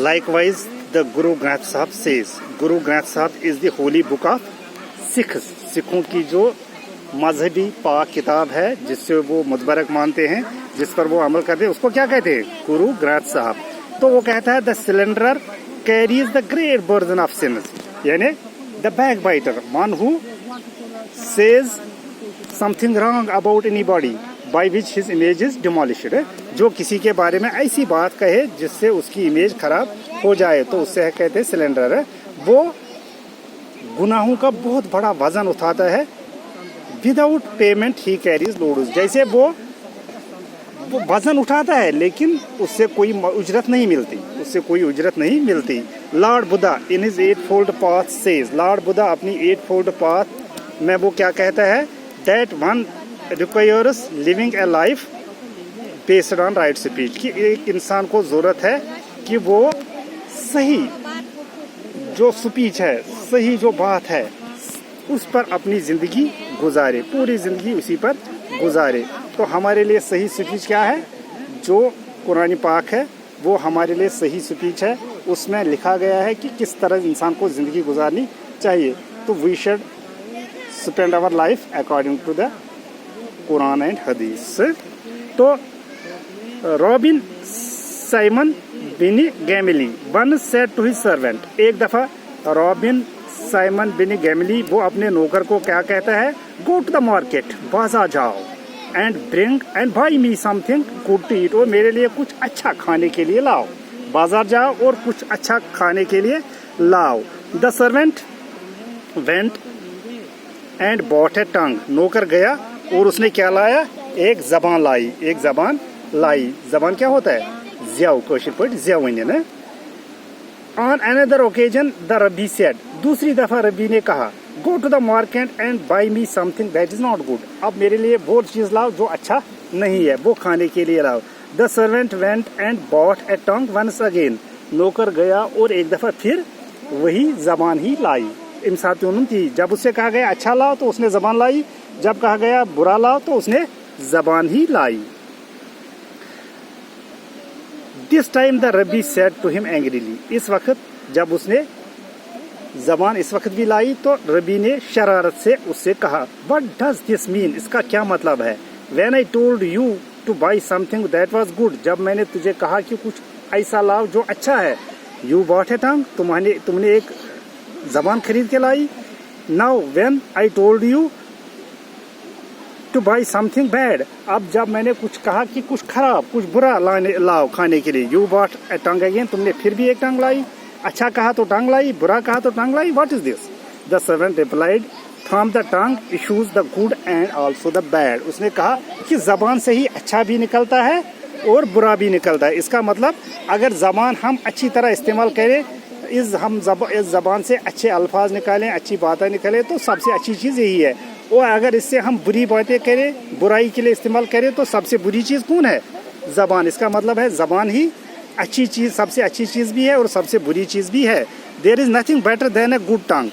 Likewise, the Guru Granth Sahib says, Guru Granth Sahib is the holy book of Sikhs. सिखों की जो मजहबी पाक किताब है जिससे वो मुतबरक मानते हैं, जिस पर वो अमल करते हैं, उसको क्या कहते हैं? गुरु ग्रंथ साहब. तो वो कहता है the slanderer carries the great burden of sins, यानी the backbiter, one who says something wrong about anybody by which his image is demolished. जो किसी के बारे में ऐसी बात कहे जिससे उसकी इमेज खराब हो जाए तो उससे कहते हैं सिलेंडर है. वो गुनाहों का बहुत बड़ा वजन उठाता है. Without payment he carries loads, जैसे वो वजन उठाता है लेकिन उससे कोई उजरत नहीं मिलती, उससे कोई उजरत नहीं मिलती. Lord Buddha in his 8-fold path says, Lord Buddha अपनी 8-fold पाथ में वो क्या कहता है? That one requires living A life based on right speech, कि एक इंसान को ज़रूरत है कि वो सही जो स्पीच है, सही जो बात है, उस पर अपनी ज़िंदगी गुजारे, पूरी ज़िंदगी उसी पर गुजारे. तो हमारे लिए सही स्पीच क्या है? जो कुरान पाक है वो हमारे लिए सही स्पीच है. उसमें लिखा गया है कि किस तरह इंसान को ज़िंदगी गुजारनी चाहिए. तो we should spend our life according to the Quran and Hadith. तो Rabban Simon ben Gamaliel one said to his servant, एक दफ़ा रॉबिन साइमन बिनी गैमिली वो अपने नौकर को क्या कहता है? गो टू द मार्केट, बाजार जाओ, and bring and buy me something good to eat, और मेरे लिए कुछ अच्छा खाने के लिए लाओ. बाजार जाओ और कुछ अच्छा खाने के लिए लाओ. The servant went and bought a tongue, नौकर गया और उसने क्या लाया? एक जबान लाई, एक जबान लाई. जबान क्या होता है? ज़्याव, कोशिश पर ज़्याव ना. On another occasion the rabbi said, दूसरी दफ़ा रबी ने कहा go to the market and buy me something that is not good, अब मेरे लिए वो चीज़ लाओ जो अच्छा नहीं है, वो खाने के लिए लाओ. The servant went and bought a tongue once again, नौकर गया और एक दफ़ा फिर वही जबान ही लाई. इमसातुन थी, जब उससे कहा गया अच्छा लाओ तो उसने जबान लाई, जब कहा गया बुरा लाओ तो उसने जबान ही लाई. This time the rabbi said to him angrily, इस वक्त जब उसने जबान इस वक्त भी लाई तो रबी ने शरारत से उससे कहा व्हाट डज दिस मीन, इसका क्या मतलब है? When I told you to buy something that was good, जब मैंने तुझे कहा कि कुछ ऐसा लाओ जो अच्छा है. यू बॉट ए टंग, तुमने एक जबान खरीद के लाई. Now when I told you to buy something bad, अब जब मैंने कुछ कहा कि कुछ खराब, कुछ बुरा लाओ खाने के लिए, you bought a tongue again, तुमने फिर भी एक टंग लाई. अच्छा कहा तो टंग लाई, बुरा कहा तो टंग लाई. What is this? The servant replied from the tongue issues the good and also the bad, उसने कहा कि जबान से ही अच्छा भी निकलता है और बुरा भी निकलता है. इसका मतलब अगर जबान हम अच्छी तरह इस्तेमाल करें, इस जबान से अच्छे अल्फाज निकालें, अच्छी बातें निकलें, तो सबसे अच्छी चीज़ यही है. और अगर इससे हम बुरी बातें करें, बुराई के लिए इस्तेमाल करें, तो सबसे बुरी चीज़ कौन है? ज़बान. इसका मतलब है ज़बान ही अच्छी चीज़, सबसे अच्छी चीज़ भी है और सबसे बुरी चीज़ भी है. There is nothing better than a good tongue,